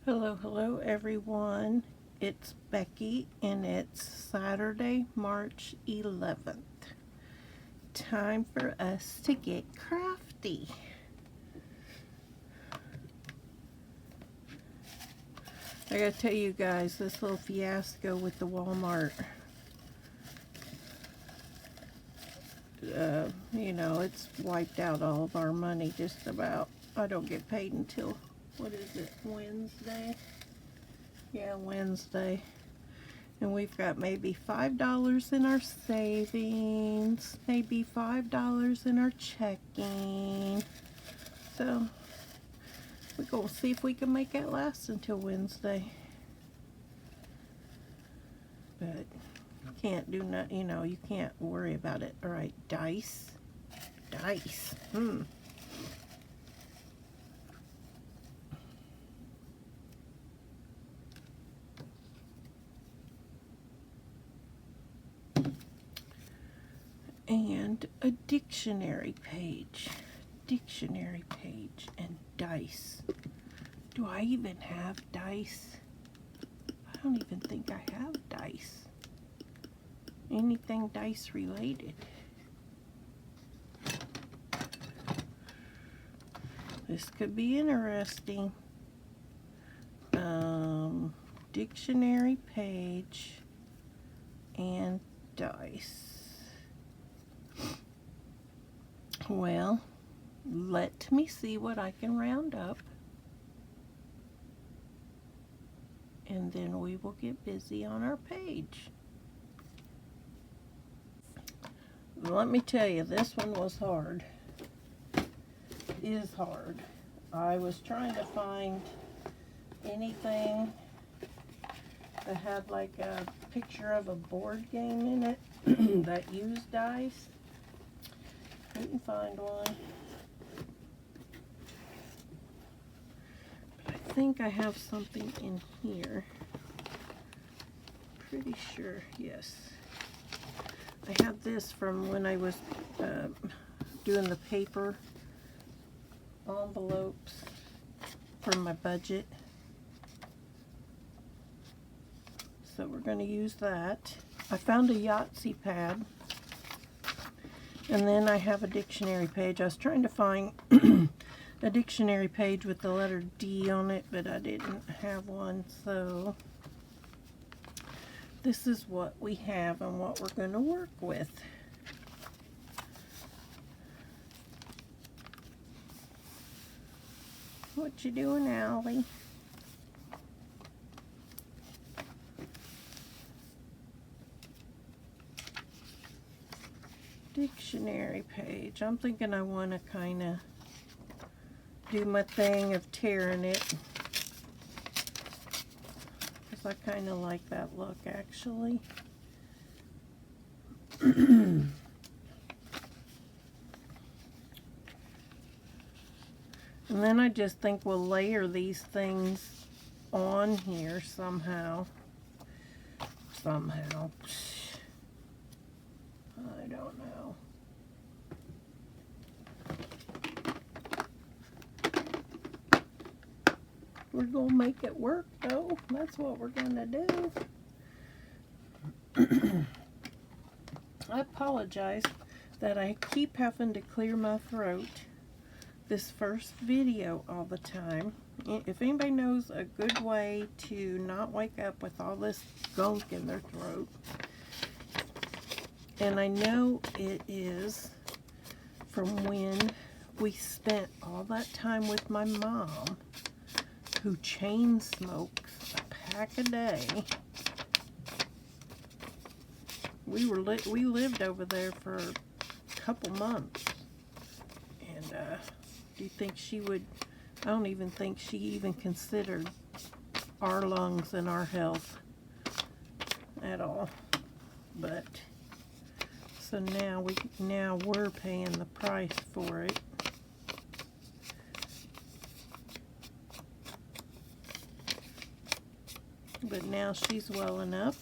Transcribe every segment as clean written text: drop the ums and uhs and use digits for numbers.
Hello everyone. It's Becky and it's Saturday, March 11th. Time for us to get crafty. I gotta tell you guys, this little fiasco with the Walmart, it's wiped out all of our money just about. I don't get paid until, what is it, Wednesday? Yeah, Wednesday. And we've got maybe $5 in our savings, maybe $5 in our checking. So we're going to see if we can make it last until Wednesday. But you can't do nothing, you can't worry about it. All right, dice. Dice. And a dictionary page and dice. Do I even have dice? I don't even think I have dice. Anything dice related. This could be interesting. Dictionary page and dice. Well, let me see what I can round up, and then we will get busy on our page. Let me tell you, this one was hard. It is hard. I was trying to find anything that had like a picture of a board game in it that used dice. Couldn't find one. But I think I have something in here. Pretty sure, yes. I have this from when I was doing the paper envelopes for my budget. So we're going to use that. I found a Yahtzee pad. And then I have a dictionary page. I was trying to find a dictionary page with the letter D on it, but I didn't have one. So this is what we have and what we're going to work with. What you doing, Allie? Dictionary page. I'm thinking I want to kind of do my thing of tearing it, because I kind of like that look, actually. And then I just think we'll layer these things on here somehow. I don't know. We're going to make it work, though. That's what we're going to do. I apologize that I keep having to clear my throat this first video all the time. If anybody knows a good way to not wake up with all this gunk in their throat, and I know it is from when we spent all that time with my mom, who chain smokes a pack a day. We lived over there for a couple months, and do you think she would? I don't even think she even considered our lungs and our health at all. But so now we're paying the price for it. But now she's well enough.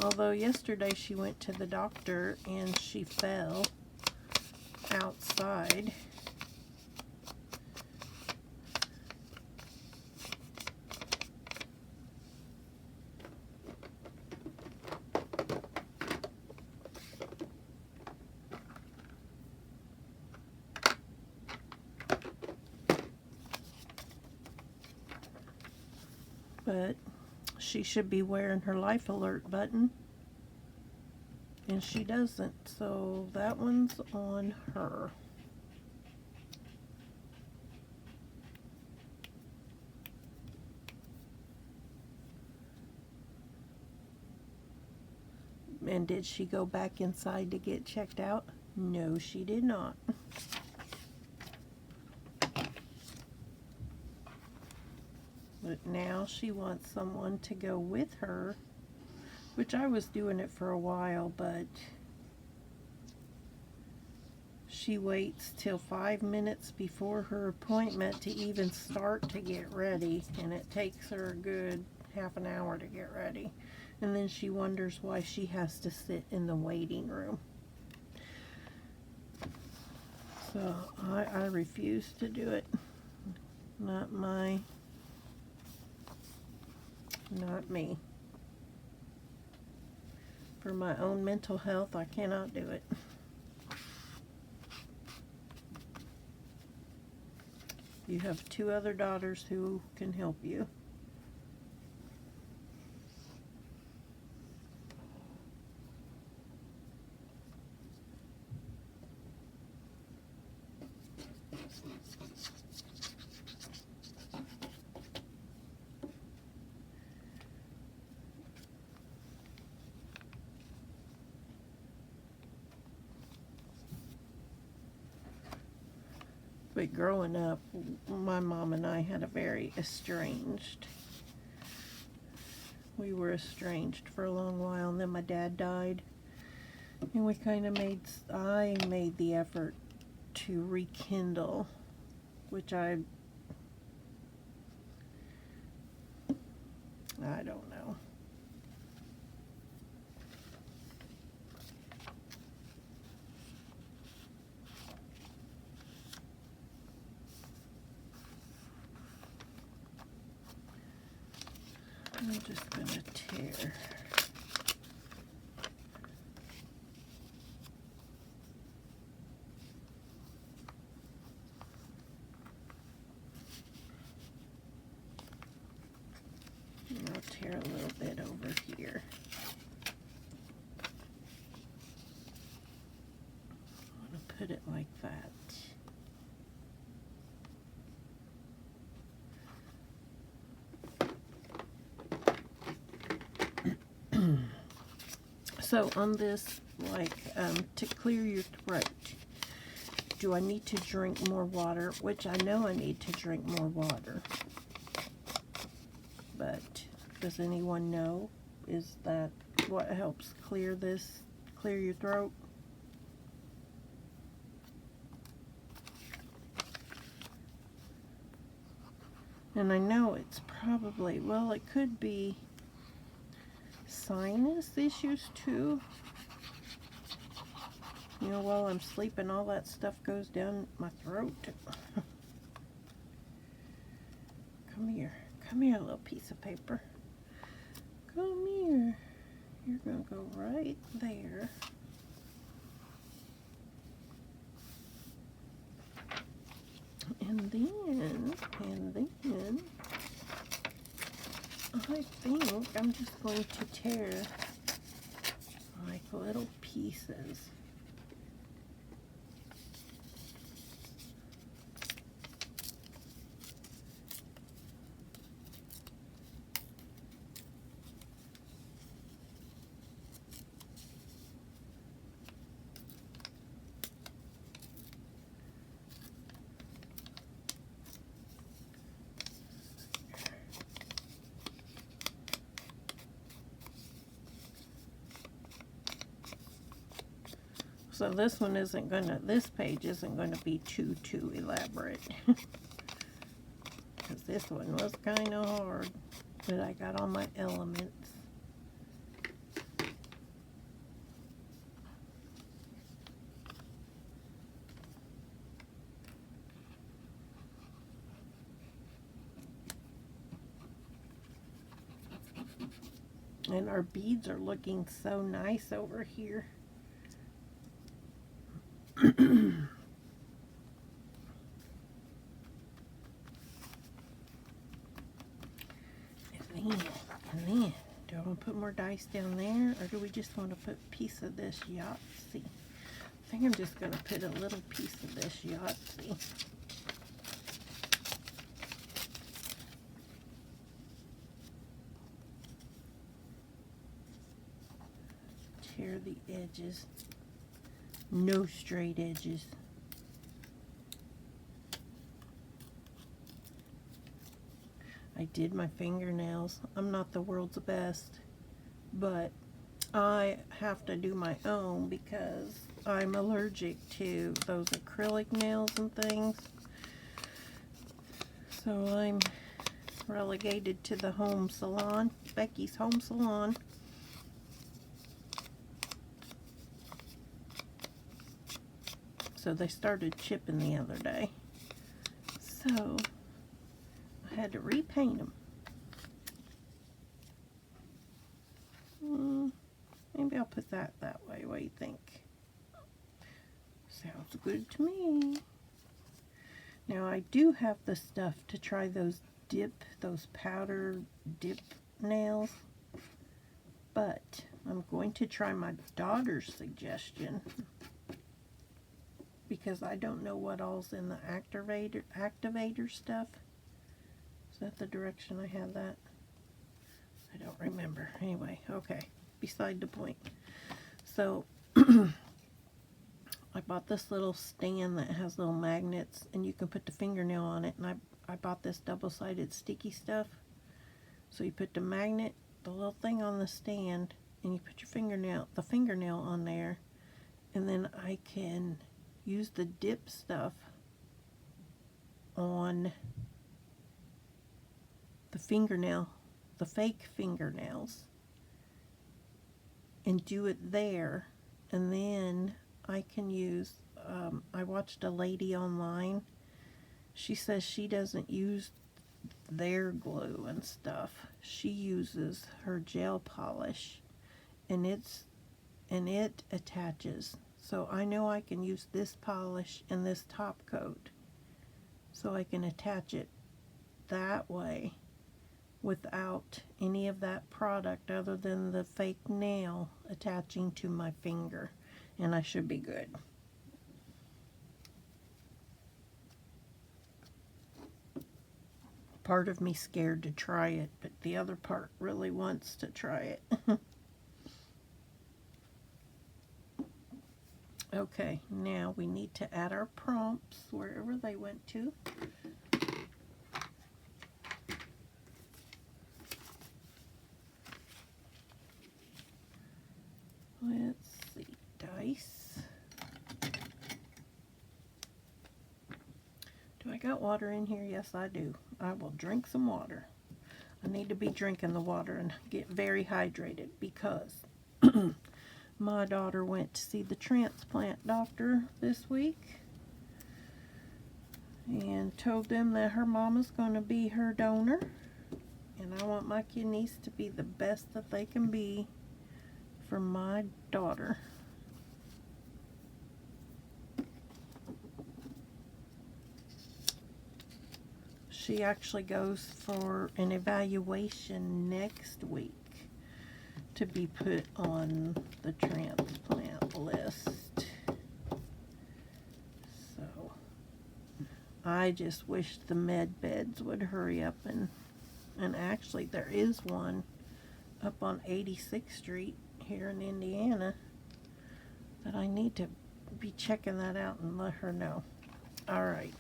Although yesterday she went to the doctor and she fell outside. But she should be wearing her life alert button, and she doesn't, so that one's on her. And did she go back inside to get checked out? No, she did not. But now she wants someone to go with her, which I was doing it for a while, but she waits till 5 minutes before her appointment to even start to get ready, and it takes her a good half an hour to get ready. And then she wonders why she has to sit in the waiting room. So I refuse to do it. Not me. For my own mental health, I cannot do it. You have 2 other daughters who can help you. But growing up, my mom and I had a very we were estranged for a long while, and then my dad died. And we kind of I made the effort to rekindle, which I don't know. I'm just going to tear. And I'll tear a little bit over here. I'm going to put it like that. So on this, to clear your throat, do I need to drink more water? Which I know I need to drink more water. But does anyone know? Is that what helps clear your throat? And I know it's probably, well, it could be sinus issues too. You know, while I'm sleeping, all that stuff goes down my throat. Come here, little piece of paper. Come here. You're gonna go right there. And then I think I'm just going to tear like little pieces. So this page isn't gonna be too elaborate. Because this one was kind of hard, but I got all my elements. And our beads are looking so nice over here. I And then, do I want to put more dice down there, or do we just want to put a piece of this Yahtzee? I think I'm just going to put a little piece of this Yahtzee. Tear the edges. No straight edges. I did my fingernails. I'm not the world's best, but I have to do my own because I'm allergic to those acrylic nails and things. So I'm relegated to the home salon, Becky's Home Salon. So they started chipping the other day. So I had to repaint them. Maybe I'll put that way. What do you think? Sounds good to me. Now I do have the stuff to try those powder dip nails, but I'm going to try my daughter's suggestion because I don't know what all's in the activator stuff. Is that the direction I had that? I don't remember. Anyway, okay. Beside the point. So I bought this little stand that has little magnets and you can put the fingernail on it, and I bought this double-sided sticky stuff. So you put the magnet, the little thing on the stand, and you put your the fingernail on there, and then I can use the dip stuff on the fingernail, the fake fingernails, and do it there. And then I can use, I watched a lady online. She says she doesn't use their glue and stuff. She uses her gel polish, and it attaches. So I know I can use this polish and this top coat, so I can attach it that way without any of that product other than the fake nail attaching to my finger, and I should be good. Part of me scared to try it, but the other part really wants to try it. Okay, now we need to add our prompts wherever they went to. Let's see, dice. Do I got water in here? Yes, I do. I will drink some water. I need to be drinking the water and get very hydrated because my daughter went to see the transplant doctor this week and told them that her mama's going to be her donor, and I want my kidneys to be the best that they can be for my daughter. She actually goes for an evaluation next week to be put on the transplant list. So I just wish the med beds would hurry up, and actually there is one up on 86th Street here in Indiana that I need to be checking that out and let her know. All right.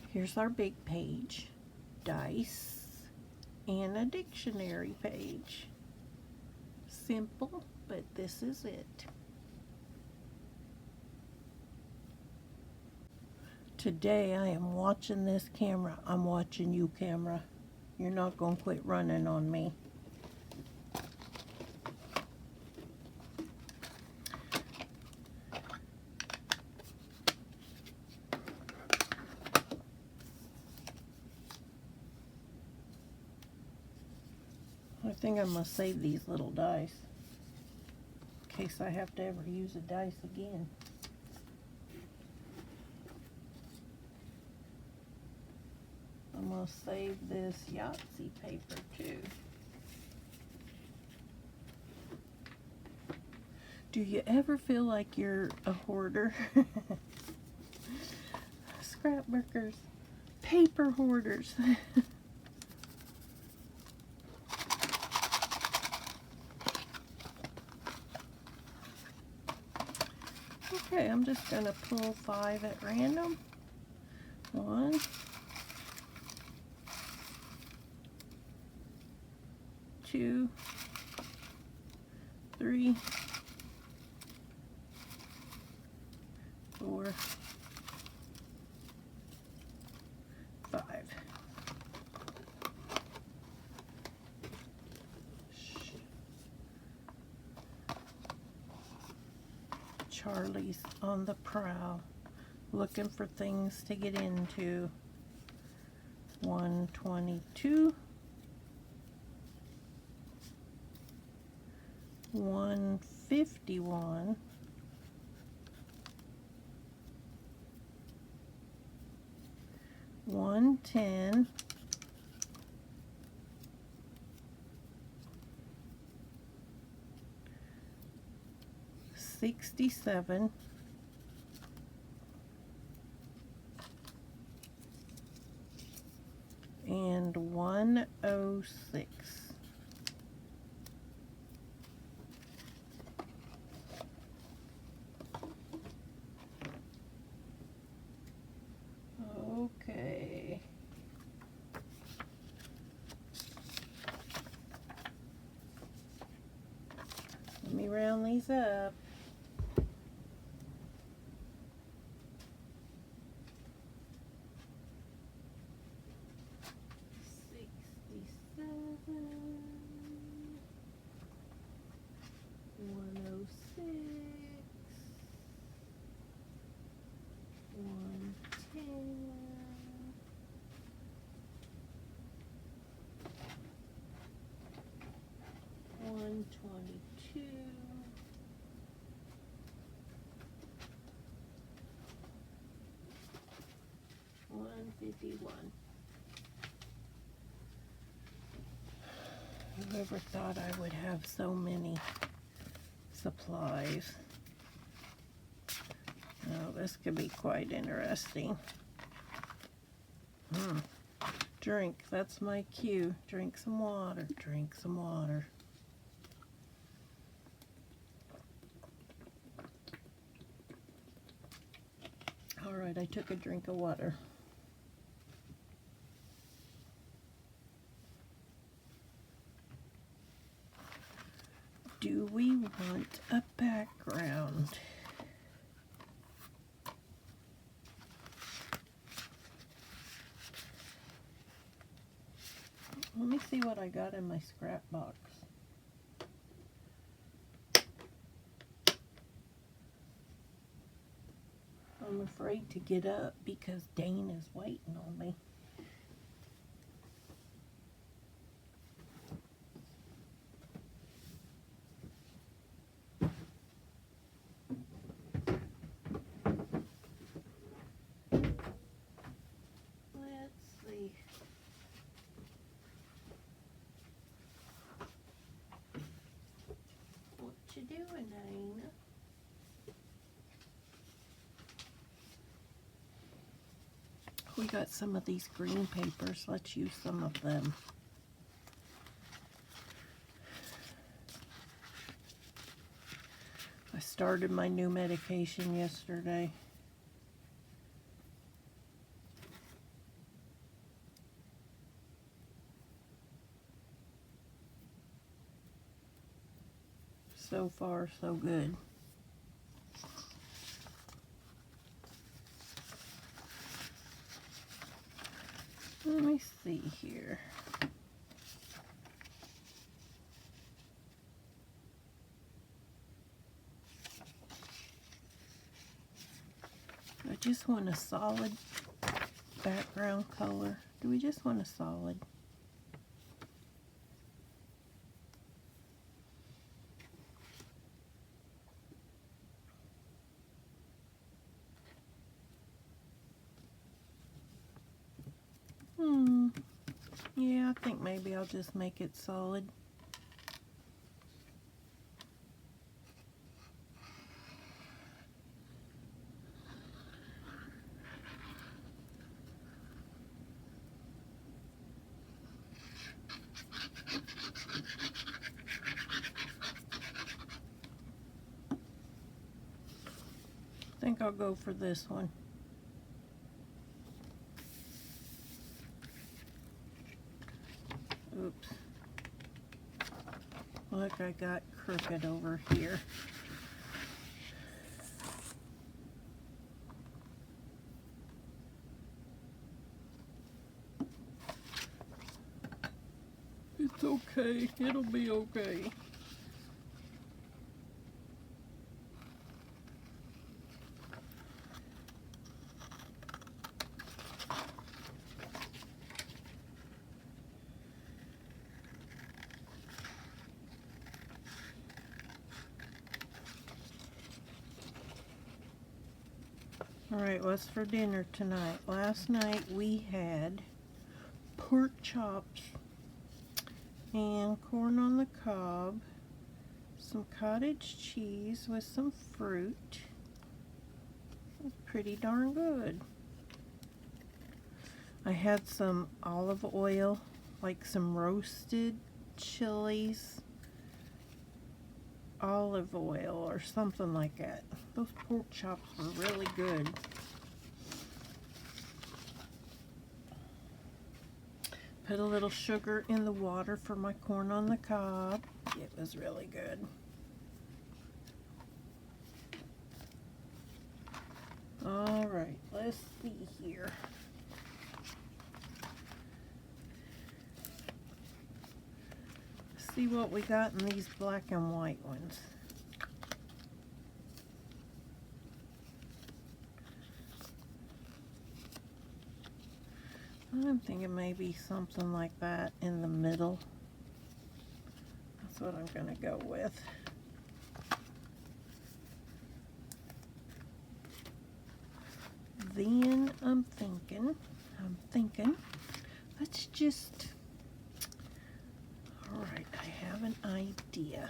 Here's our big page, dice, and a dictionary page. Simple, but this is it. Today I am watching this camera. I'm watching you, camera. You're not going to quit running on me. I think I must save these little dice in case I have to ever use a dice again. I'm going to save this Yahtzee paper too. Do you ever feel like you're a hoarder? Scrapbookers, paper hoarders. Okay, I'm just going to pull 5 at random. 1, 2, 3, 4, 5. Charlie's on the prowl, looking for things to get into. 122, 151, 110, 67, and 106. Okay. Let me round these up. Whoever thought I would have so many supplies? Oh, this could be quite interesting. Drink, that's my cue. Drink some water, drink some water. All right, I took a drink of water. Do we want a background? Let me see what I got in my scrap box. I'm afraid to get up because Dane is waiting on me. Doing, Dana? We got some of these green papers. Let's use some of them. I started my new medication yesterday. So far, so good. Let me see here. I just want a solid background color. Do we just want a solid? Yeah, I think maybe I'll just make it solid. I think I'll go for this one. Oops. Look, I got crooked over here. It's okay. It'll be okay. Alright, what's for dinner tonight? Last night we had pork chops and corn on the cob, some cottage cheese with some fruit. It was pretty darn good. I had some olive oil, like some roasted chilies, olive oil or something like that. Those pork chops were really good. Put a little sugar in the water for my corn on the cob. It was really good. All right, let's see here. See what we got in these black and white ones. I'm thinking maybe something like that in the middle. That's what I'm gonna go with. Then I'm thinking, let's just, all right, I have an idea.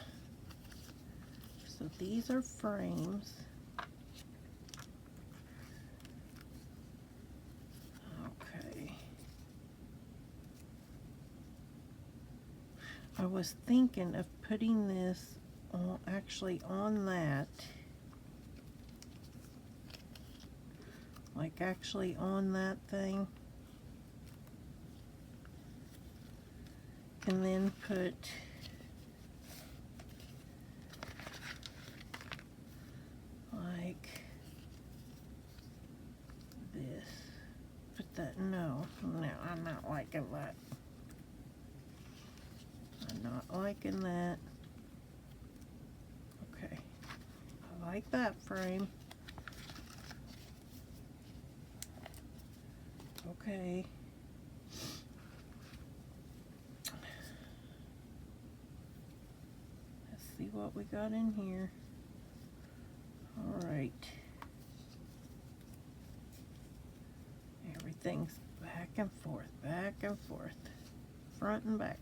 So these are frames. Okay. I was thinking of putting this on, actually on that. Like actually on that thing. And then put like this. Put that, no, I'm not liking that. I'm not liking that. Okay, I like that frame. Okay. Let's see what we got in here. All right. Everything's back and forth, front and back.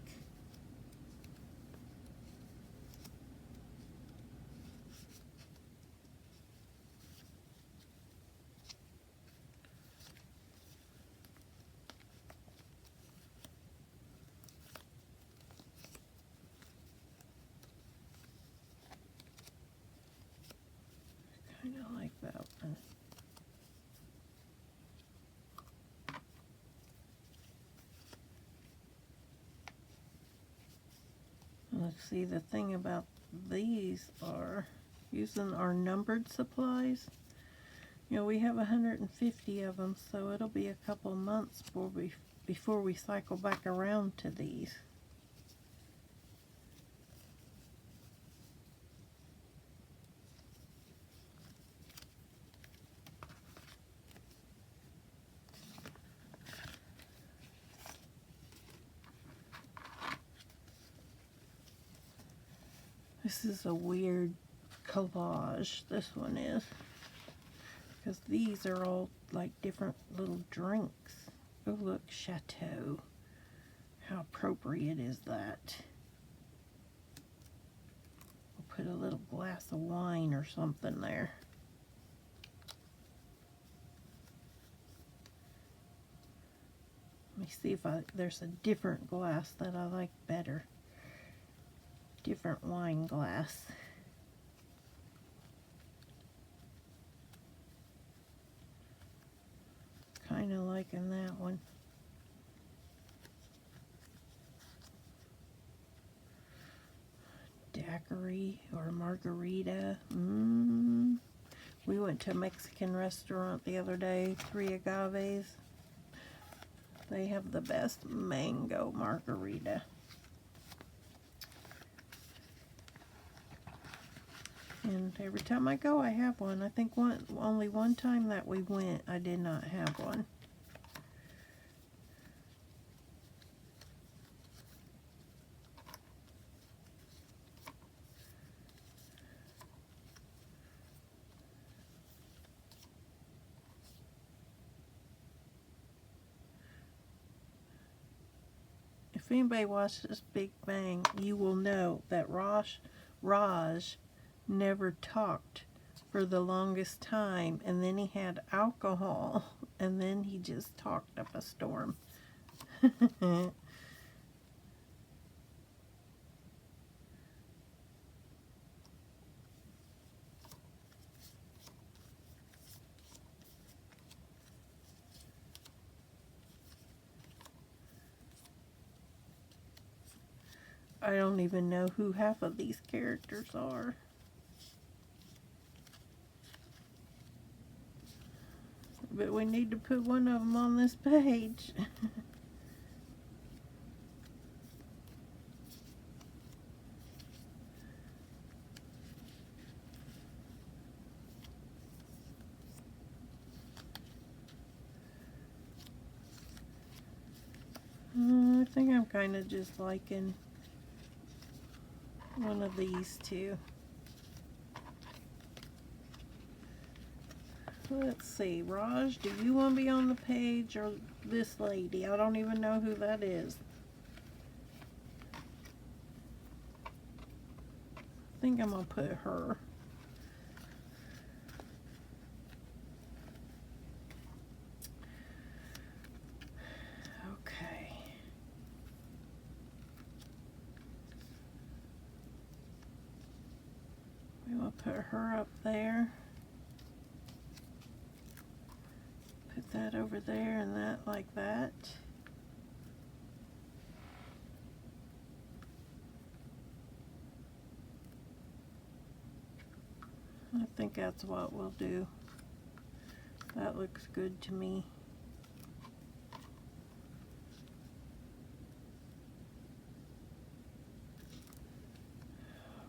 Kind of like that one. Let's see, the thing about these are using our numbered supplies. You know, we have 150 of them, so it'll be a couple months before we cycle back around to these. This is a weird collage, this one is, because these are all like different little drinks. Oh, look, Chateau. How appropriate is that? We'll put a little glass of wine or something there. Let me see if there's a different glass that I like better. Different wine glass. Kind of liking that one. Daiquiri or margarita. We went to a Mexican restaurant the other day, Three Agaves. They have the best mango margarita. And every time I go, I have one. I think only one time that we went, I did not have one. If anybody watches Big Bang, you will know that Raj never talked for the longest time, and then he had alcohol, and then he just talked up a storm. I don't even know who half of these characters are. But we need to put one of them on this page. I think I'm kind of just liking one of these two. Let's see, Raj, do you want to be on the page or this lady? I don't even know who that is. I think I'm going to put her. Okay. We will put her up there. Put that over there and that like that. I think that's what we'll do. That looks good to me.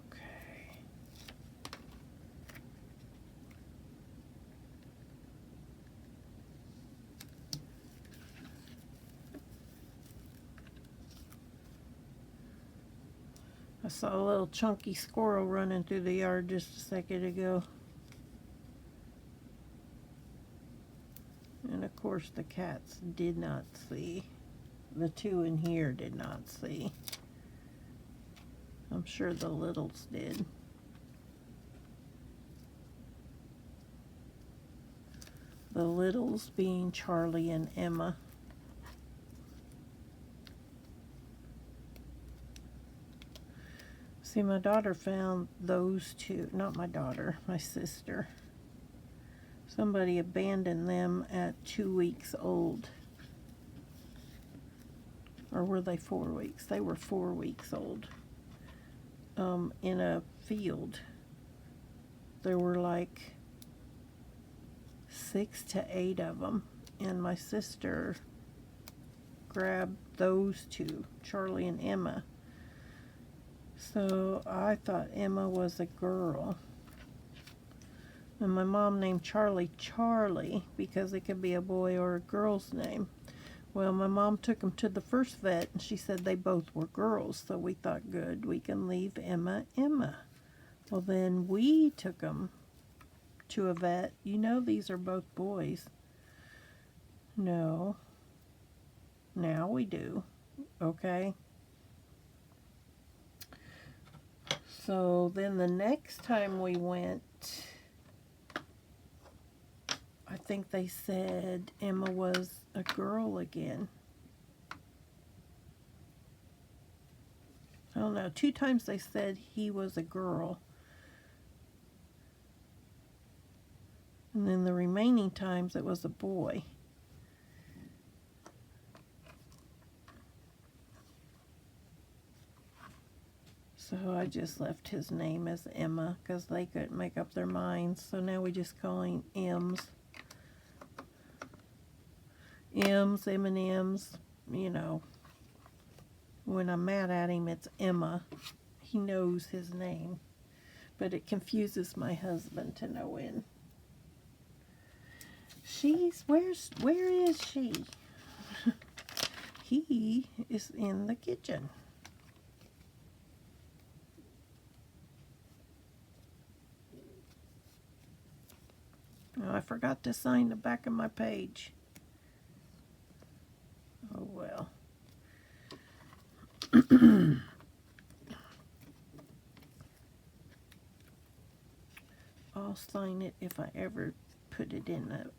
Okay. I saw a little chunky squirrel running through the yard just a second ago. And of course the cats did not see. The two in here did not see. I'm sure the littles did. The littles being Charlie and Emma. See, my daughter found those two, not my daughter, my sister. Somebody abandoned them at 2 weeks old. Or were they 4 weeks? They were 4 weeks old. In a field. There were like 6 to 8 of them. And my sister grabbed those two, Charlie and Emma. So I thought Emma was a girl. And my mom named Charlie Charlie because it could be a boy or a girl's name. Well, my mom took them to the first vet and she said they both were girls. So we thought, good, we can leave Emma Emma. Well, then we took them to a vet. You know these are both boys. No. Now we do. Okay. So then the next time we went, I think they said Emma was a girl again. I don't know. 2 times they said he was a girl. And then the remaining times it was a boy. So I just left his name as Emma because they couldn't make up their minds. So now we just call him M's. M's, M&M's, you know. When I'm mad at him, it's Emma. He knows his name. But it confuses my husband to no end. Where is she? He is in the kitchen. Oh, I forgot to sign the back of my page. Oh well. I'll sign it if I ever put it in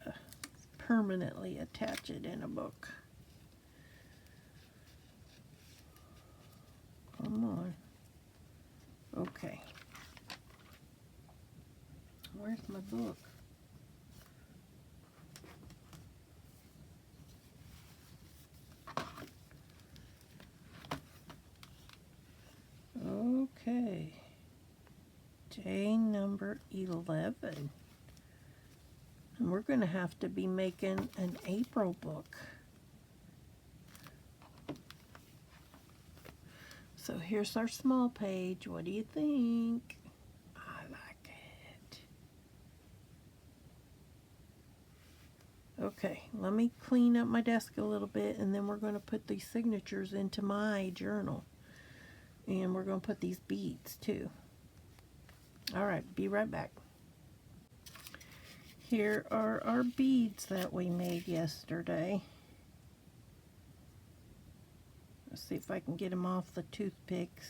permanently attach it in a book. Come on. Okay. Where's my book? Okay. Day number 11. And we're going to have to be making an April book. So here's our small page. What do you think? I like it. Okay, let me clean up my desk a little bit, and then we're going to put these signatures into my journal. And we're going to put these beads too. All right, be right back. Here are our beads that we made yesterday. Let's see if I can get them off the toothpicks.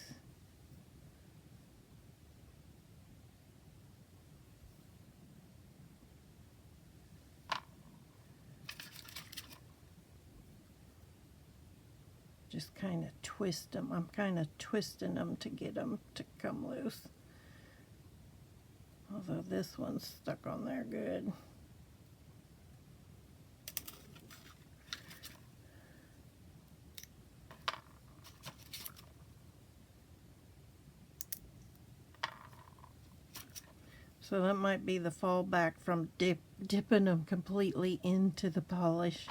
Just kind of twist them. I'm kind of twisting them to get them to come loose. Although this one's stuck on there good. So that might be the fallback from dipping them completely into the polish,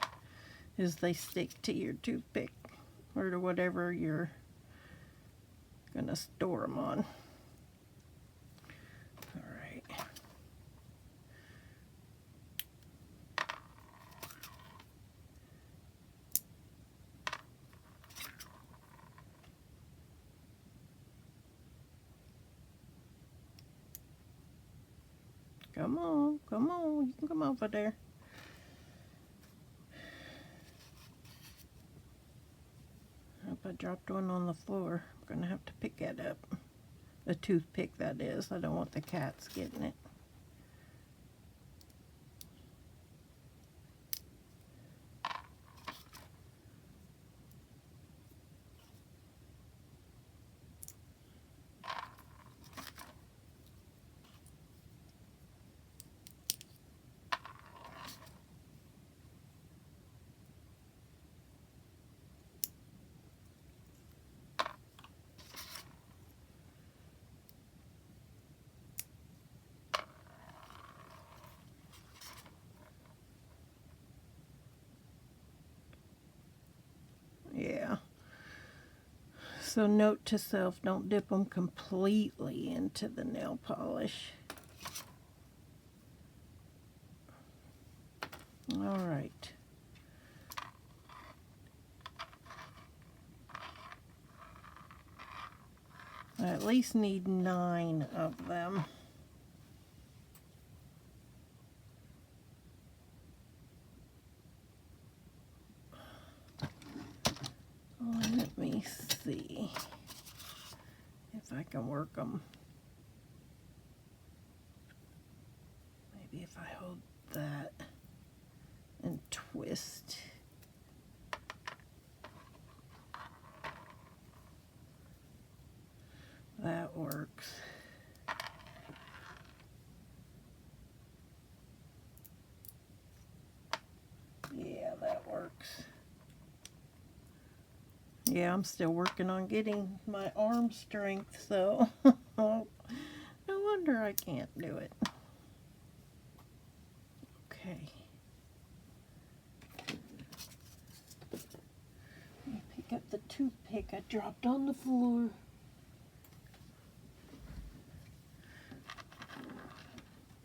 is they stick to your toothpick or to whatever you're going to store them on. All right. Come on, you can come over there. Hope I dropped one on the floor. I'm gonna have to pick that up. A toothpick, that is. I don't want the cats getting it. Yeah. So note to self, don't dip them completely into the nail polish. All right. I at least need 9 of them. me see if I can work them. Maybe if I hold that and twist. That works. Yeah, that works. Yeah, I'm still working on getting my arm strength, so no wonder I can't do it. Okay. Let me pick up the toothpick I dropped on the floor.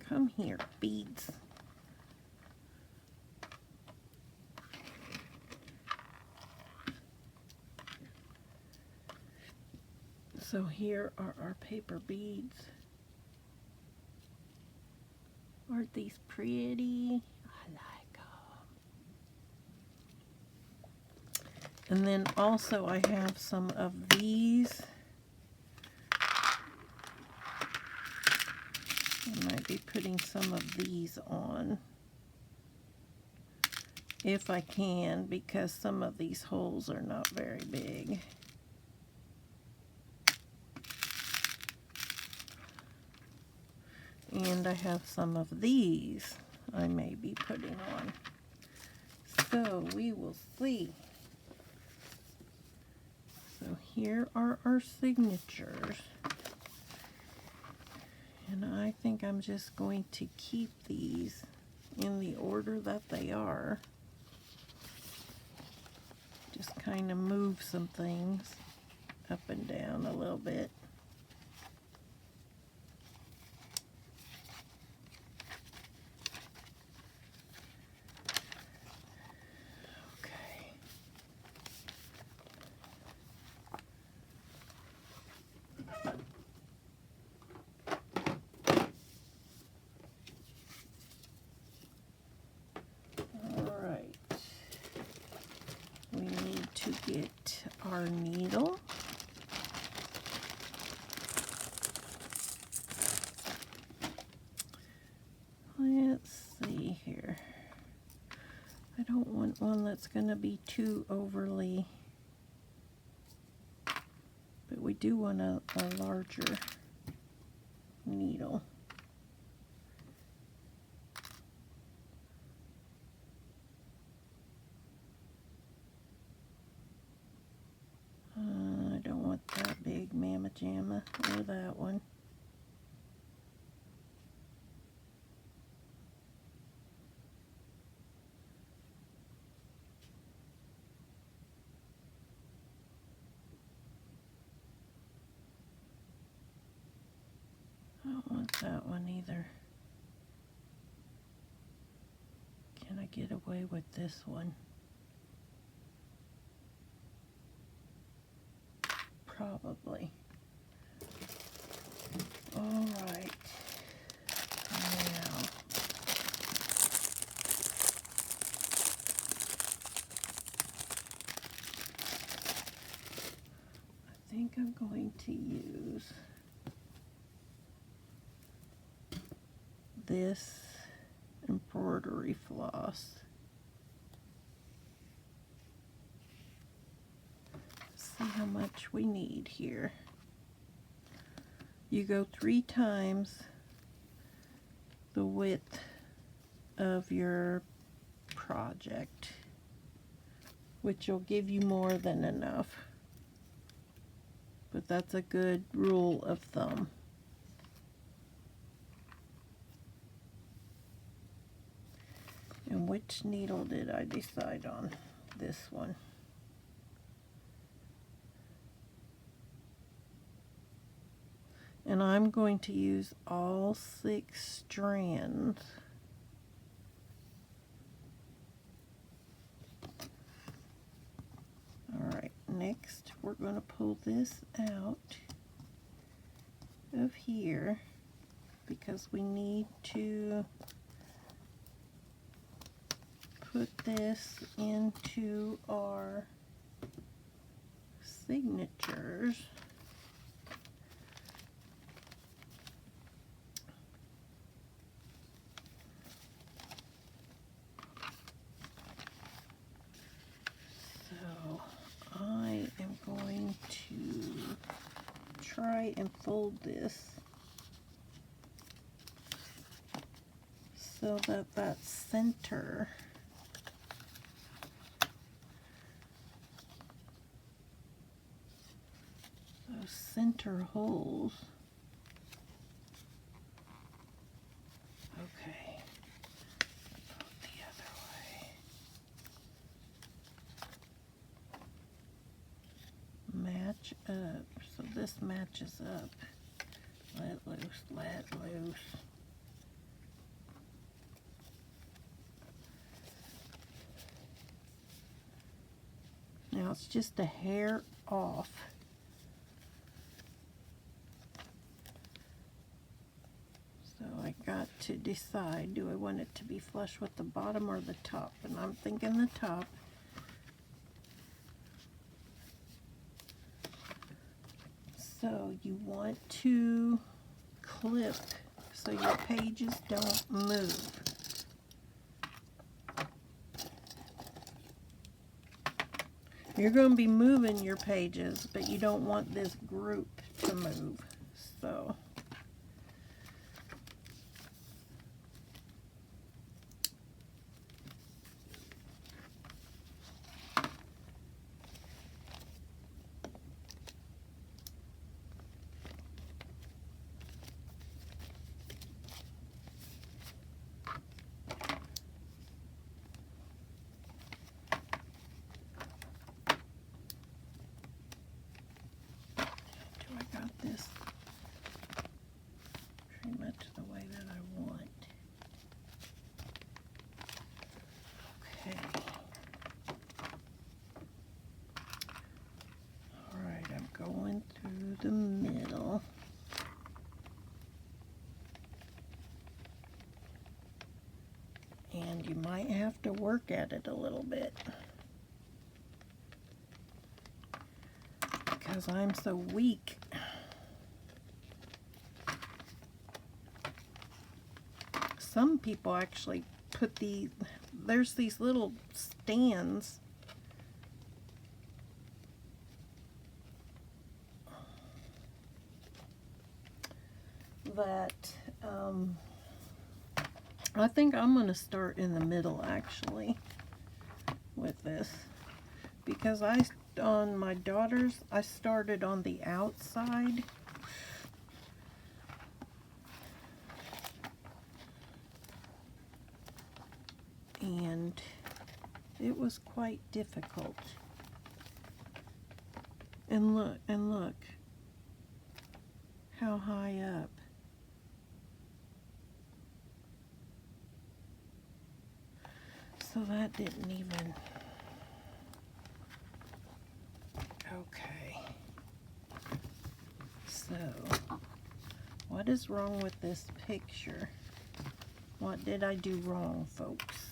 Come here, beads. So here are our paper beads. Aren't these pretty? I like them. And then also I have some of these. I might be putting some of these on. If I can, because some of these holes are not very big. And I have some of these I may be putting on. So we will see. So here are our signatures. And I think I'm just going to keep these in the order that they are. Just kind of move some things up and down a little bit. To get our needle. Let's see here. I don't want one that's going to be too overly, but we do want a larger needle. I don't want that big mamma jamma or that one. I don't want that one either. Can I get away with this one? Probably. All right. Now, I think I'm going to use this embroidery floss. See how much we need here. You go 3 times the width of your project, which will give you more than enough. But that's a good rule of thumb. And which needle did I decide on? This one. And I'm going to use all 6 strands. Alright, next we're going to pull this out of here because we need to put this into our signatures. So I am going to try and fold this so that that center center holes. Okay, the other way. Match up. So this matches up. Let loose, let loose. Now it's just a hair off. So I got to decide, do I want it to be flush with the bottom or the top? And I'm thinking the top. So you want to clip so your pages don't move. You're going to be moving your pages, but you don't want this group to move. So this pretty much the way that I want. Okay. Alright, I'm going through the middle. And you might have to work at it a little bit, because I'm so weak. Some people actually put there's these little stands that I think I'm going to start in the middle actually with this, because on my daughter's I started on the outside. And it was quite difficult. And look how high up. So that didn't even. Okay. So, what is wrong with this picture? What did I do wrong, folks?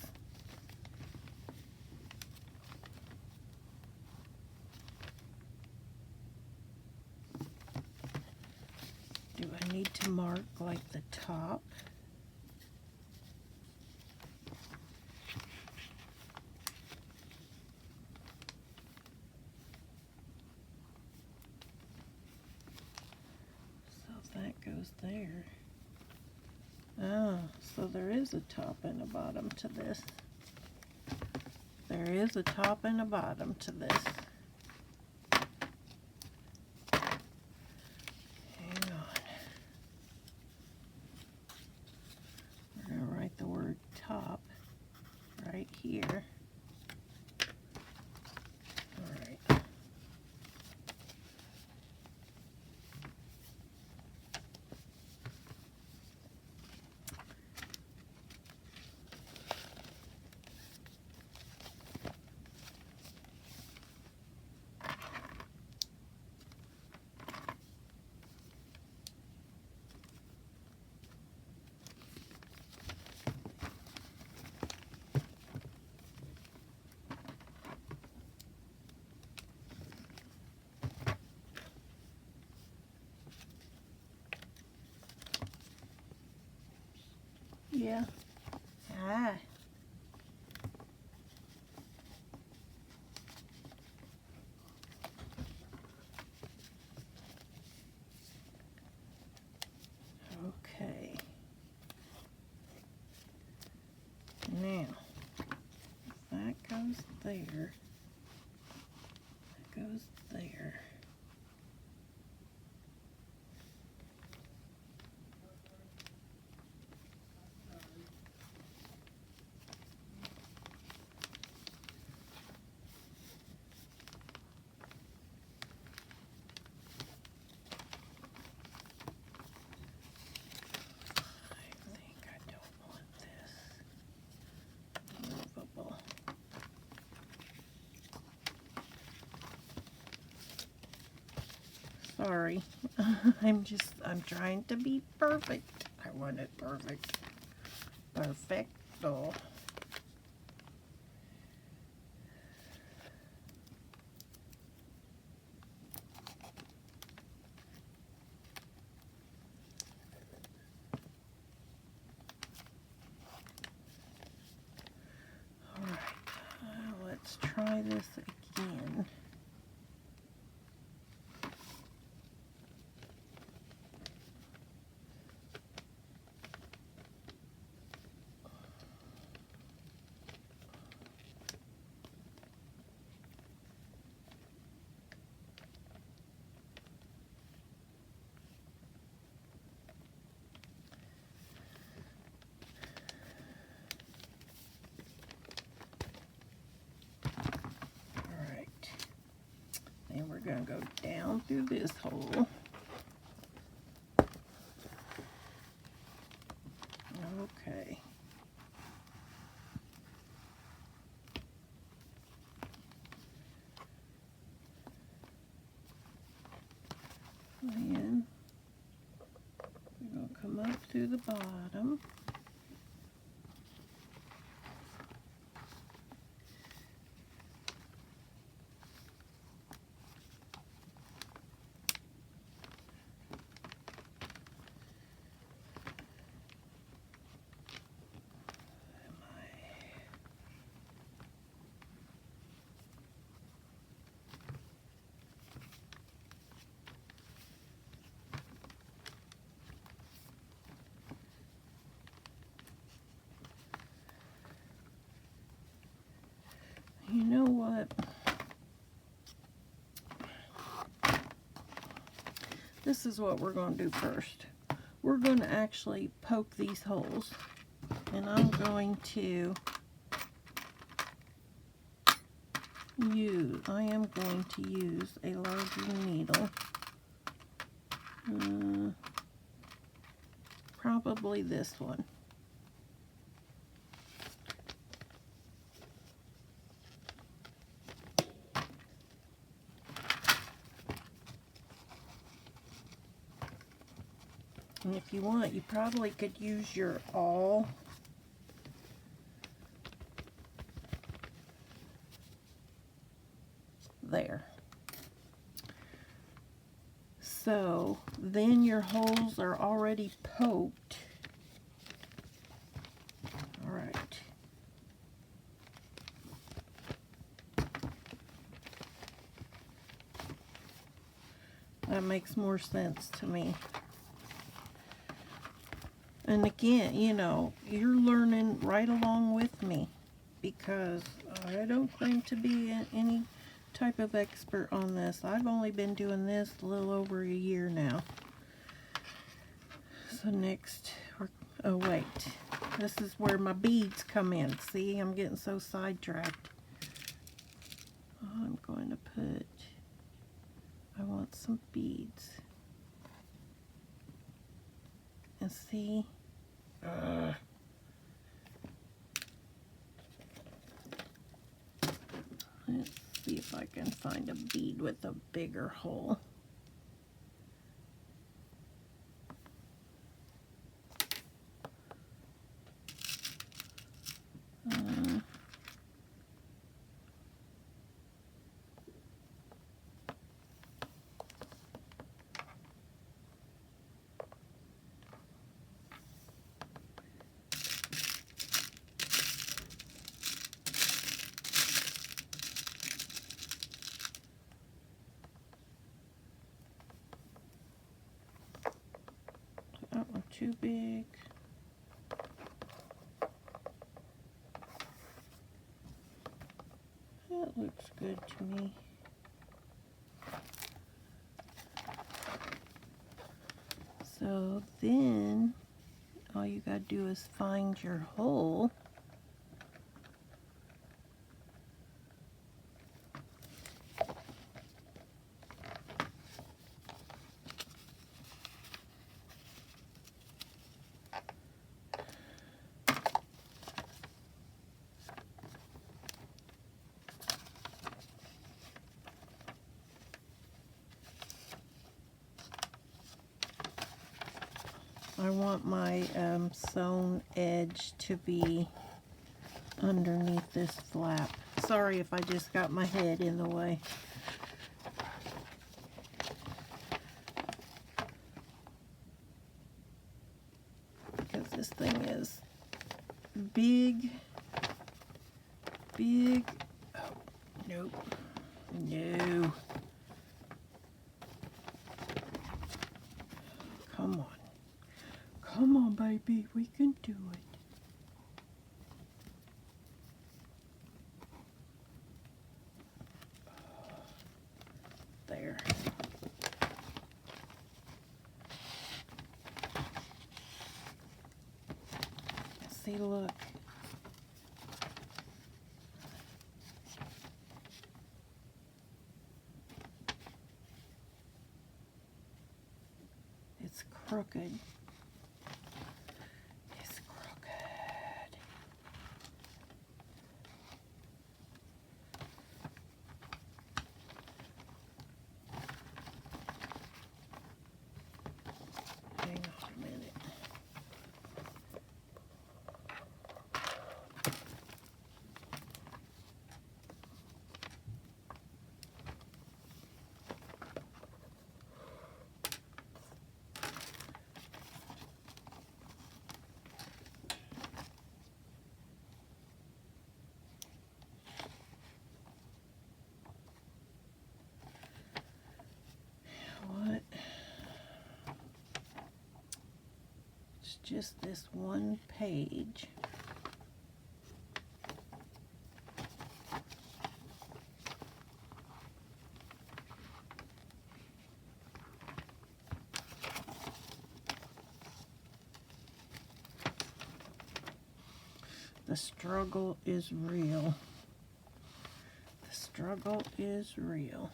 Do I need to mark like the top? So that goes there. Oh, so there is a top and a bottom to this. There is a top and a bottom to this. Hang on. We're going to write the word top right here. All right. there. That goes there. Sorry. I'm trying to be perfect. I want it perfect. Perfecto. Alright, let's try this again. And we're going to go down through this hole. Okay. And we're going to come up through the bottom. You know what? This is what we're going to do first. We're going to actually poke these holes. And I'm going to use a larger needle. Probably this one. And if you want, you probably could use your awl. There. So then your holes are already poked. All right. That makes more sense to me. And again, you know, you're learning right along with me because I don't claim to be any type of expert on this. I've only been doing this a little over a year now. So next, oh wait, this is where my beads come in. See, I'm getting so sidetracked. I'm going to put, I want some beads. And see, let's see if I can find a bead with a bigger hole. That one too big. That looks good to me. So then all you gotta do is find your hole. I want my sewn edge to be underneath this flap. Sorry if I just got my head in the way. Because this thing is big. Oh, nope. No. Come on. Come on, baby. We can do it. There. See, look. It's crooked. It's crooked. Hang on a minute. What? It's just this one page. The struggle is real. The struggle is real.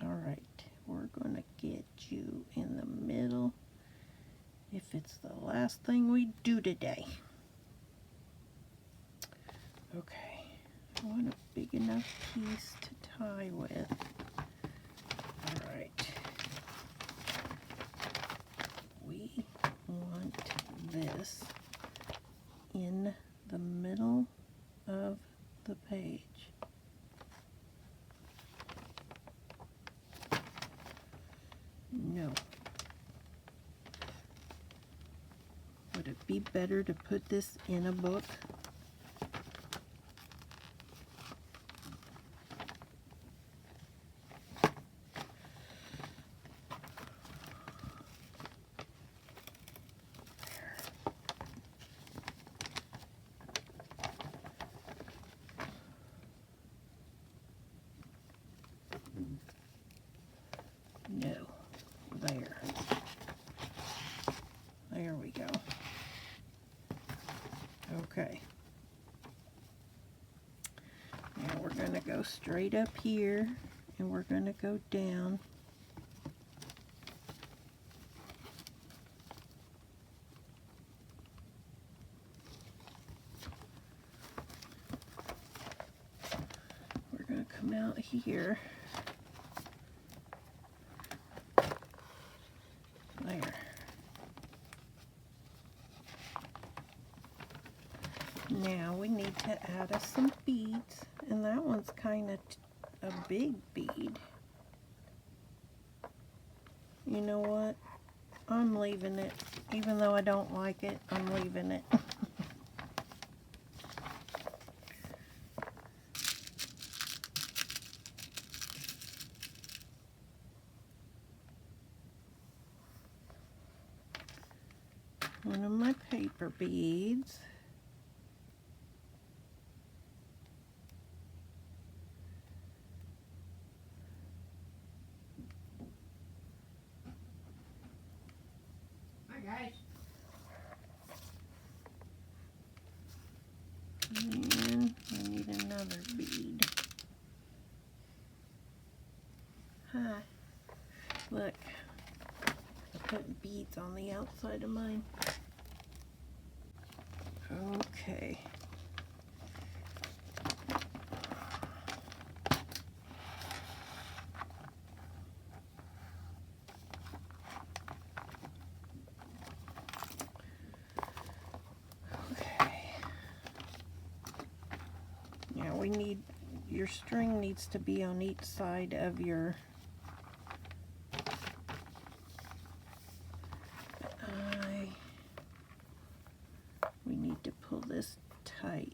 All right, we're gonna get you in the middle if it's the last thing we do today. Okay, I want a big enough piece to tie with. All right. We want this in the middle of the page. No. Would it be better to put this in a book? No. There. There we go. Okay. Now we're going to go straight up here and we're going to go down. We're going to come out here. There. Now we need to add us some beads, and that one's kind of a big bead. You know what? I'm leaving it. Even though I don't like it, I'm leaving it. One of my paper beads. guys. And I need another bead. Hi. Look. I put beads on the outside of mine. Okay. Yeah, we need, your string needs to be on each side of your eye. We need to pull this tight,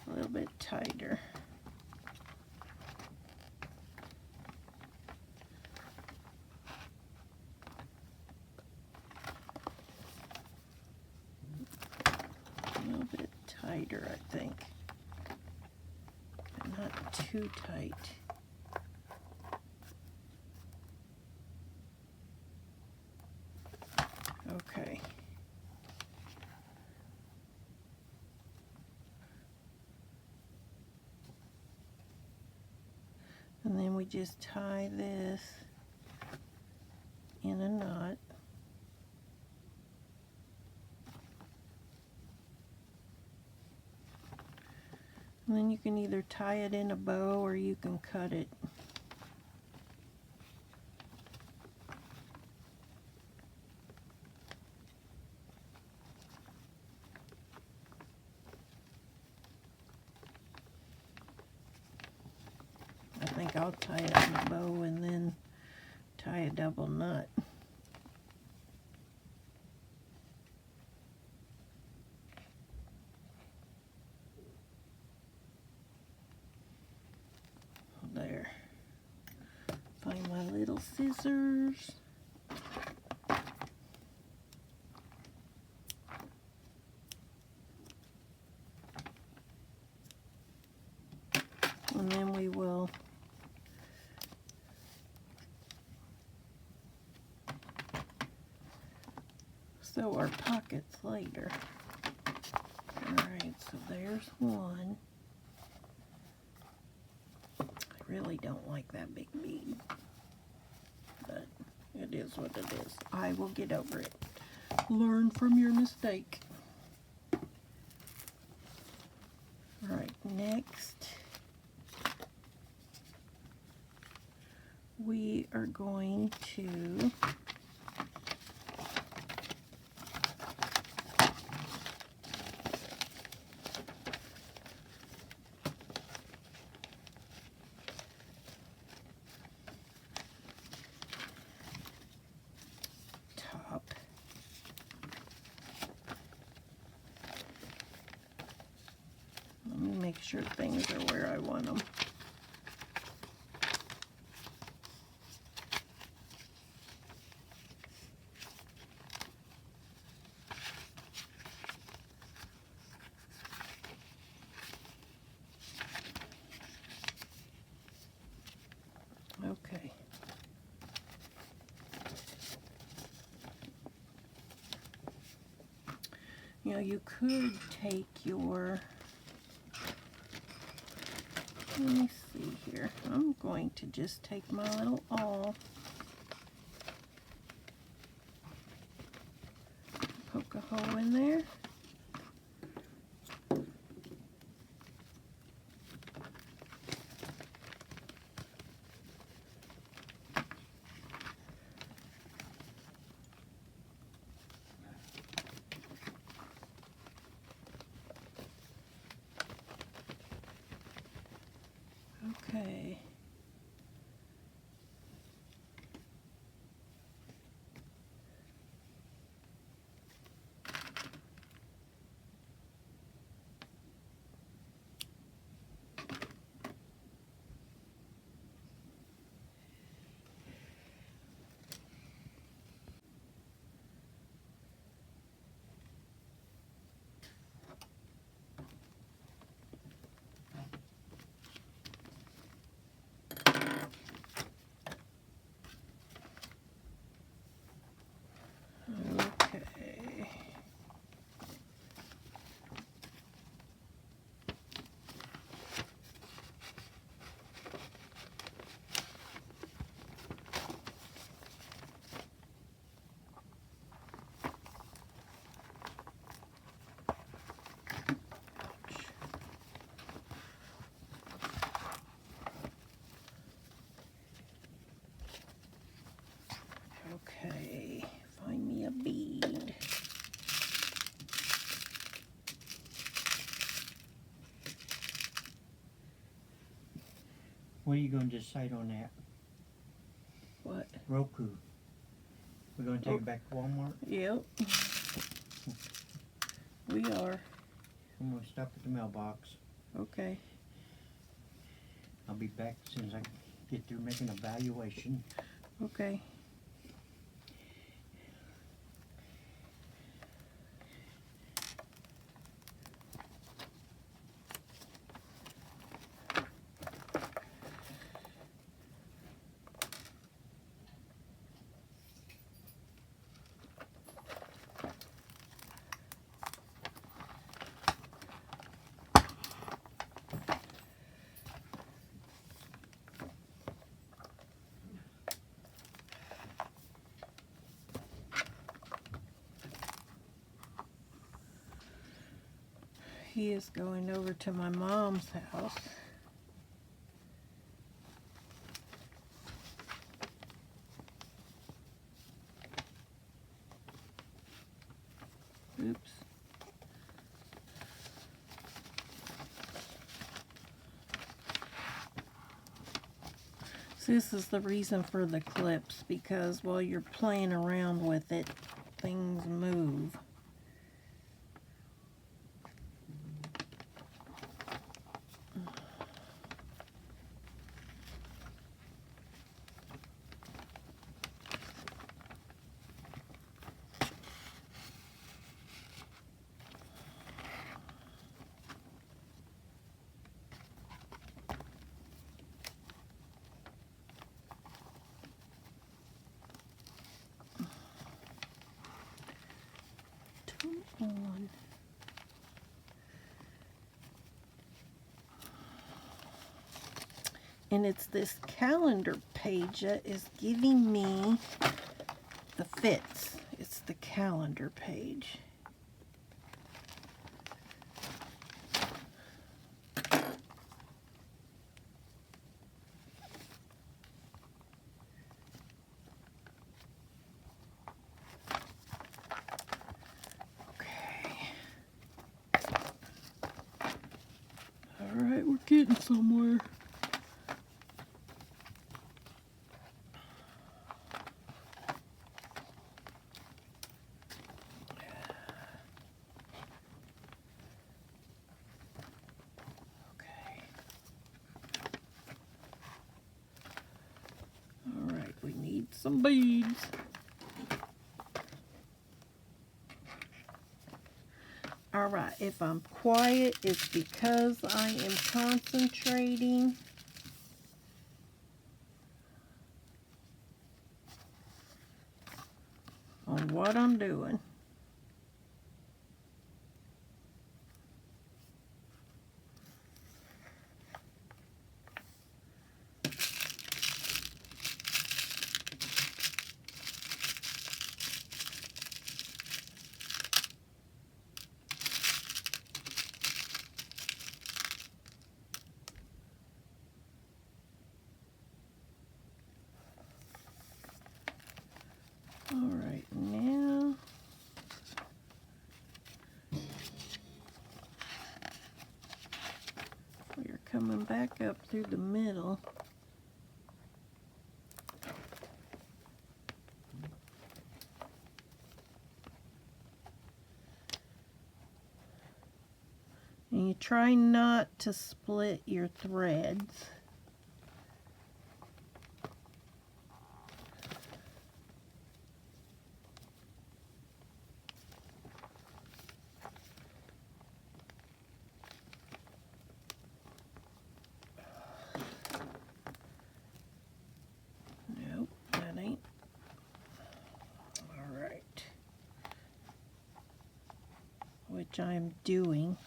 a little bit tighter. A little bit tighter, I think. But not too tight. Okay. And then we just tie this in a knot. And then you can either tie it in a bow or you can cut it. I think I'll tie it in a bow and then tie a double knot. There. Find my little scissors. And then we will sew our pockets later. Alright, so there's one. I really don't like that big bead, but it is what it is. I will get over it. Learn from your mistake. Alright, next we are going to top. Let me make sure things are where I want them. Okay. You know, you could take your, let me see here. I'm going to just take my little awl, poke a hole in there. Okay. When are you going to decide on that? What? Roku. We're going to take it back to Walmart? Yep. We are. I'm going to stop at the mailbox. Okay. I'll be back as soon as I get through making a valuation. Okay. He is going over to my mom's house. Oops. So this is the reason for the clips, because while you're playing around with it, things move. Come on. And it's this calendar page that is giving me the fits. It's the calendar page. Alright, we're getting somewhere. Okay. Alright, we need some beads. Alright, if I'm quiet, it's because I am concentrating. On what I'm doing. Alright, now we're coming back up through the middle. And you try not to split your threads. Nope, that ain't. Alright. Which I'm doing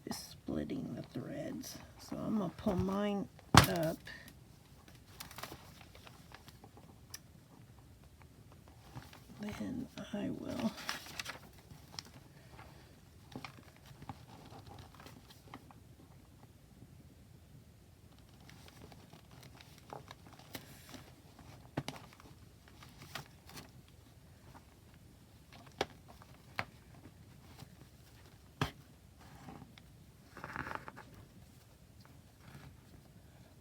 is splitting the threads. So I'm going to pull mine up. Then I will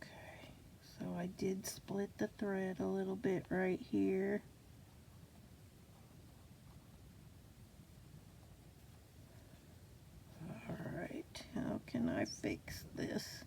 okay. did split the thread a little bit right here. Alright, how can I fix this?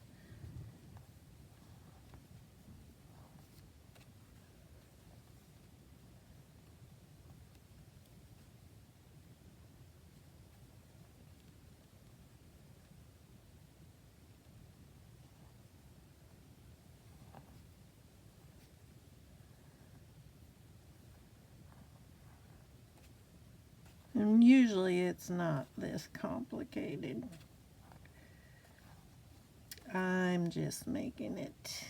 And usually it's not this complicated. I'm just making it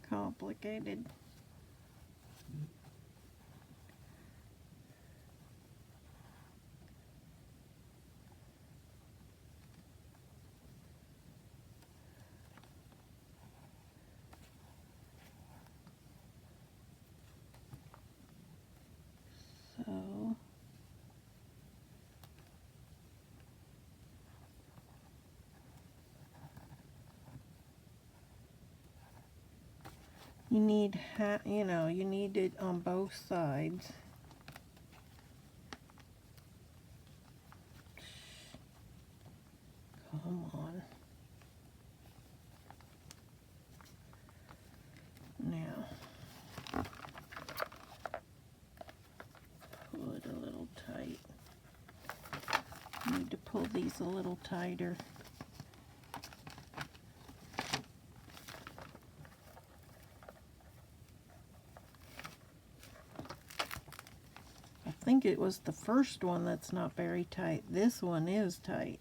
complicated. So you need you need it on both sides. Come on. Now pull it a little tight. Need to pull these a little tighter. I think it was the first one that's not very tight. This one is tight.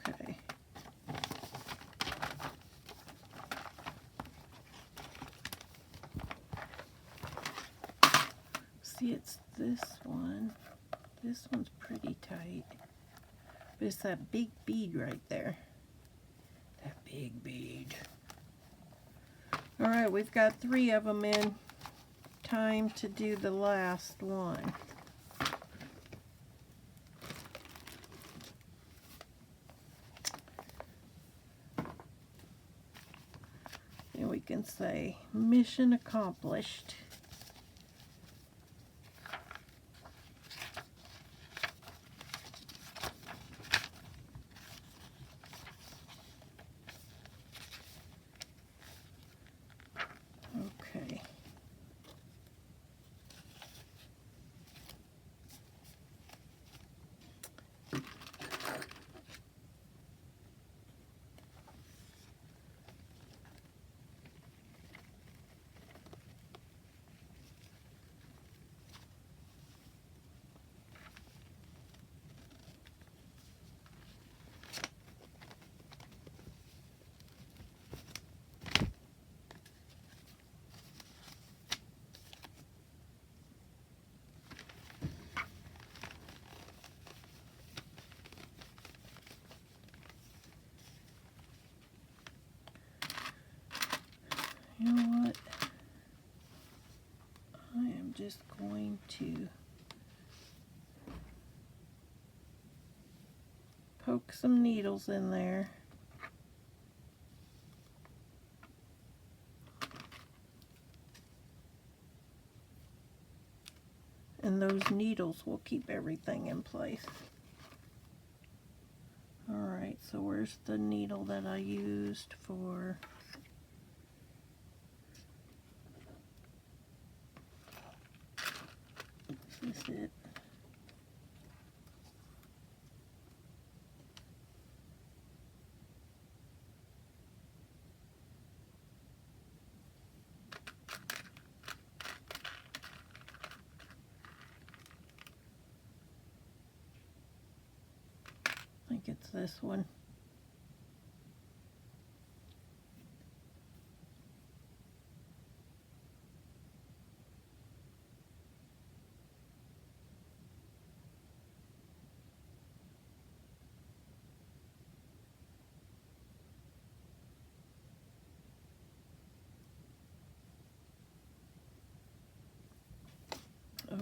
Okay. See, it's this one. This one's pretty tight. But it's that big bead right there. That big bead. Alright, we've got 3 of them in. Time to do the last one. And we can say, mission accomplished. Okay. You know what? I am just going to poke some needles in there. And those needles will keep everything in place. Alright, so where's the needle that I used for... Is this it? this one.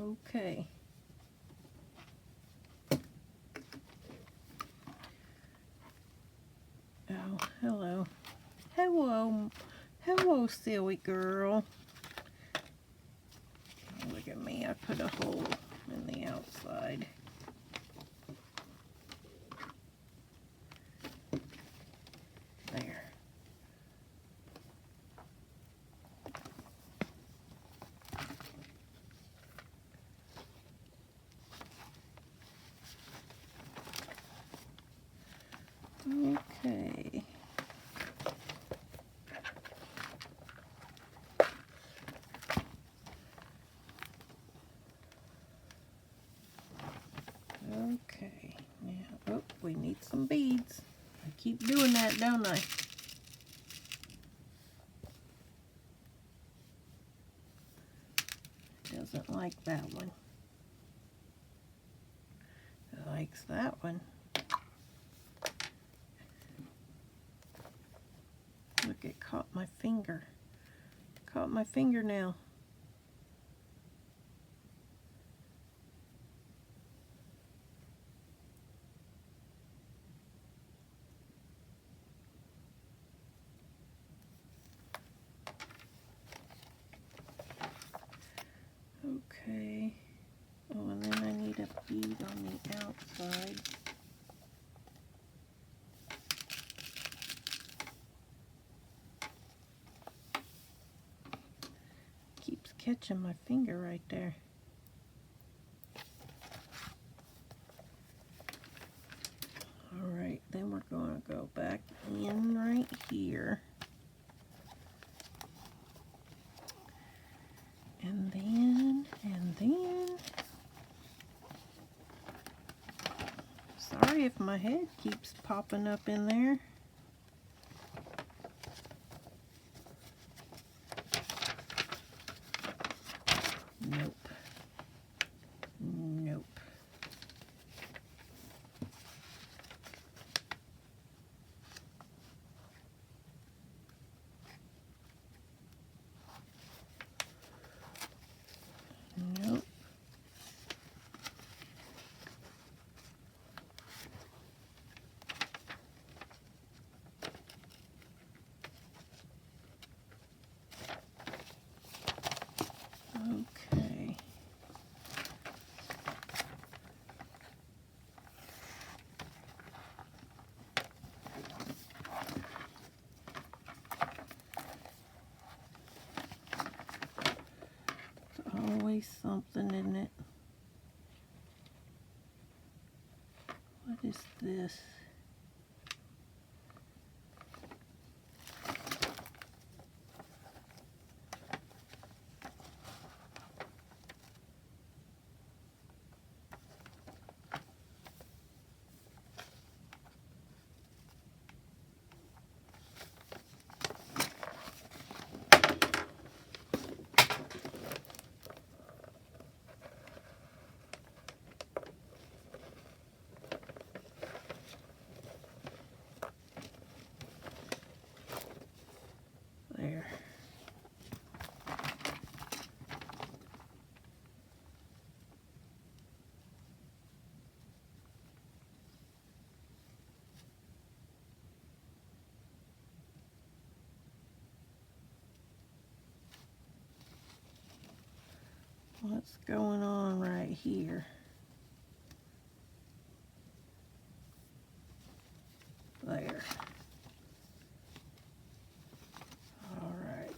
Okay. Oh, hello. Hello. Hello, silly girl. Look at me. I put a hole in the outside. There. Okay. Okay. Now, oh, we need some beads. I keep doing that, don't I? Doesn't like that one. It likes that one. Look, it caught my finger. Caught my fingernail. Okay. Oh, and then I need a bead on the outside. Keeps catching my finger right there. Alright, then we're going to go back in right here. And then. Sorry if my head keeps popping up in there. Nope. Nope. Nope. Okay. There's always something in it. What is this? There. What's going on right here? There. All right.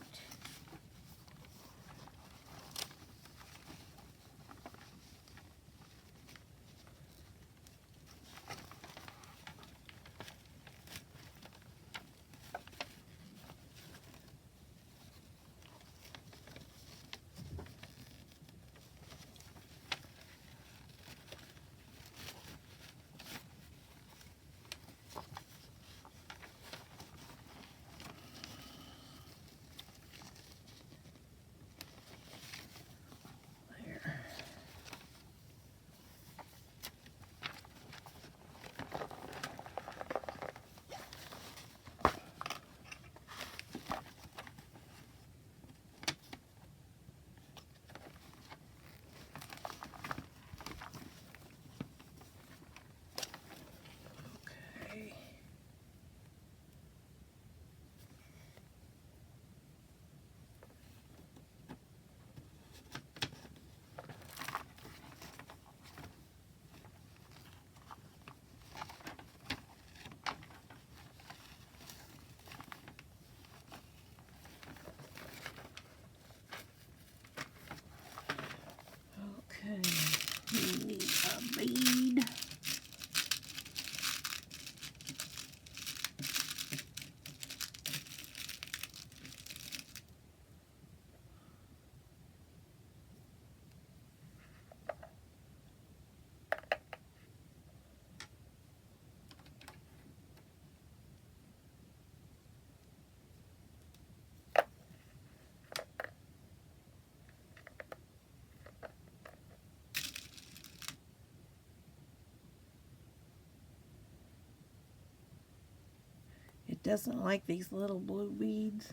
doesn't like these little blue beads.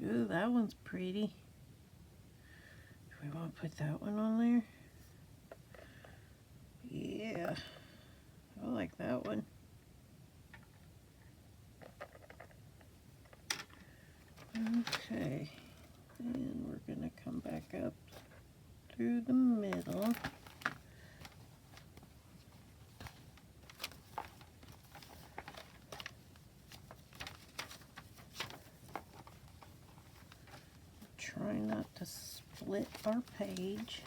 Ooh, that one's pretty. Do we want to put that one on there? Yeah, I like that one. Okay, and we're going to come back up through the middle. Try not to split our page.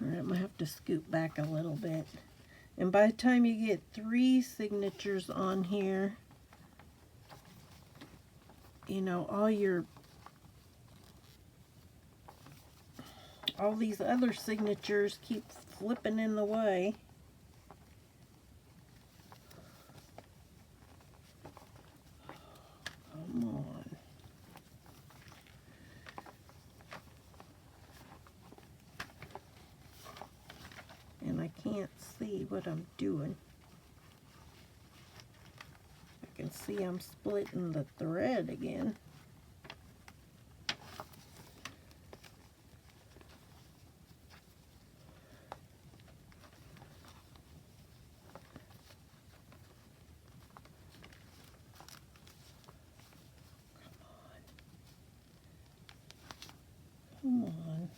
Alright, I'm going to have to scoot back a little bit. And by the time you get 3 signatures on here, you know, all these other signatures keep flipping in the way. Come on. And I can't see what I'm doing. I can see I'm splitting the thread again. Come on.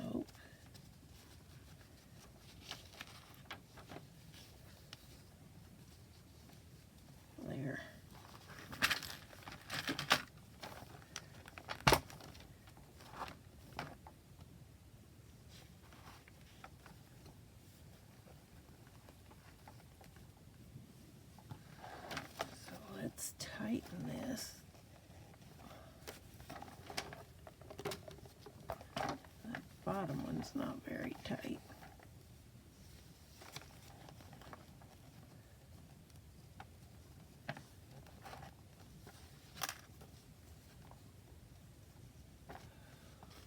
Nope. There. So let's tighten this. That bottom one's not very tight.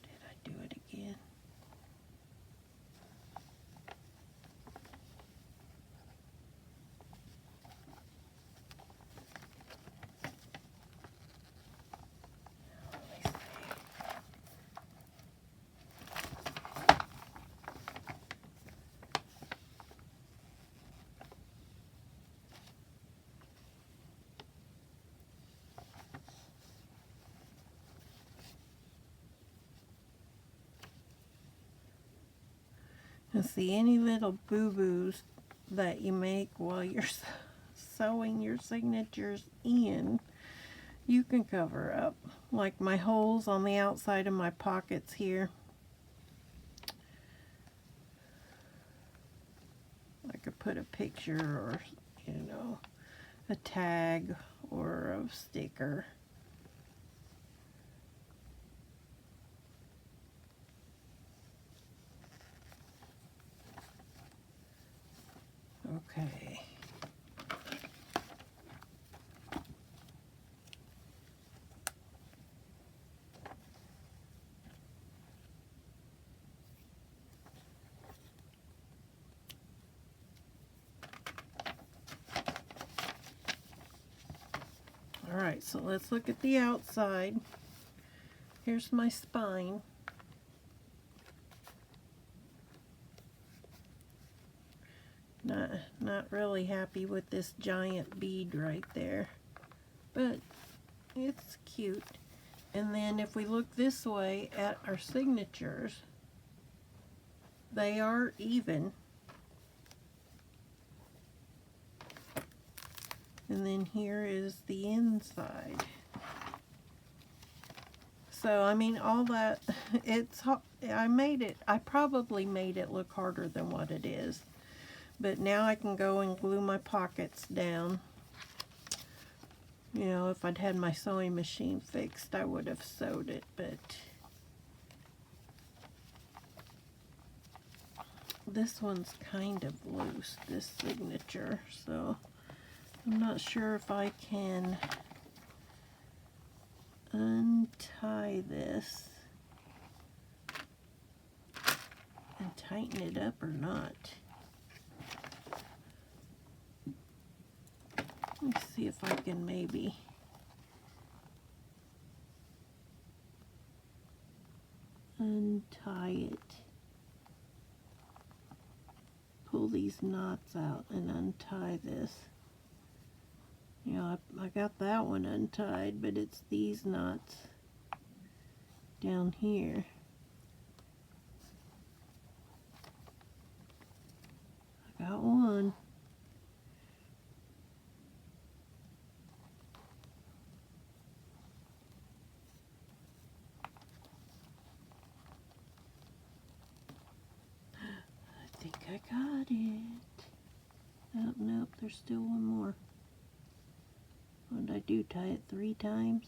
Did I do it again? Let me see. And see, any little boo-boos that you make while you're sewing your signatures in, you can cover up. Like my holes on the outside of my pockets here. I could put a picture or, you know, a tag or a sticker. Okay. Alright, so let's look at the outside. Here's my spine. Not really happy with this giant bead right there, but it's cute. And then if we look this way at our signatures, they are even. And then here is the inside. So, I mean, all that, I probably made it look harder than what it is. But now I can go and glue my pockets down. You know, if I'd had my sewing machine fixed, I would have sewed it, but this one's kind of loose, this signature, so I'm not sure if I can untie this and tighten it up or not. Let me see if I can maybe untie it. Pull these knots out and untie this. You know, I got that one untied, but it's these knots down here. I got one. I think I got it. Oh, nope, there's still one more. What did I do, tie it 3 times?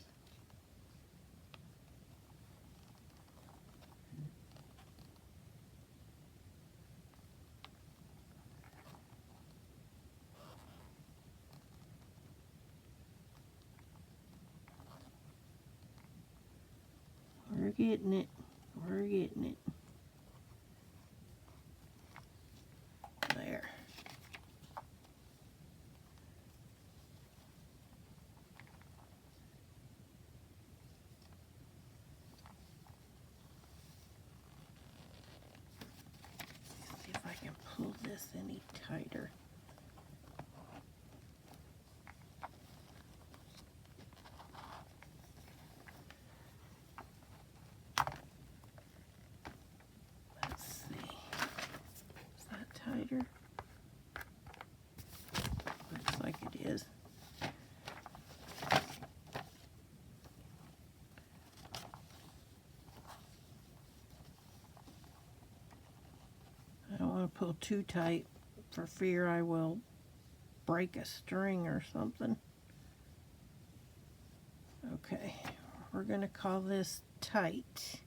We're getting it. We're getting it. There. See if I can pull this any tighter. Let's see. Is that tighter? Looks like it is. I don't want to pull too tight for fear I will break a string or something. Okay, we're going to call this tight.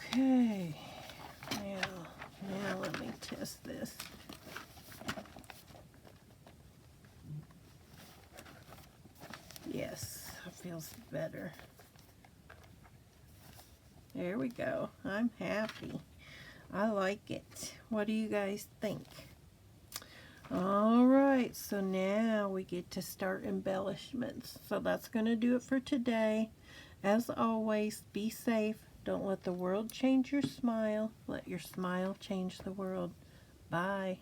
Okay, now let me test this. Yes, it feels better. There we go. I'm happy. I like it. What do you guys think? Alright, so now we get to start embellishments. So that's going to do it for today. As always, be safe. Don't let the world change your smile. Let your smile change the world. Bye.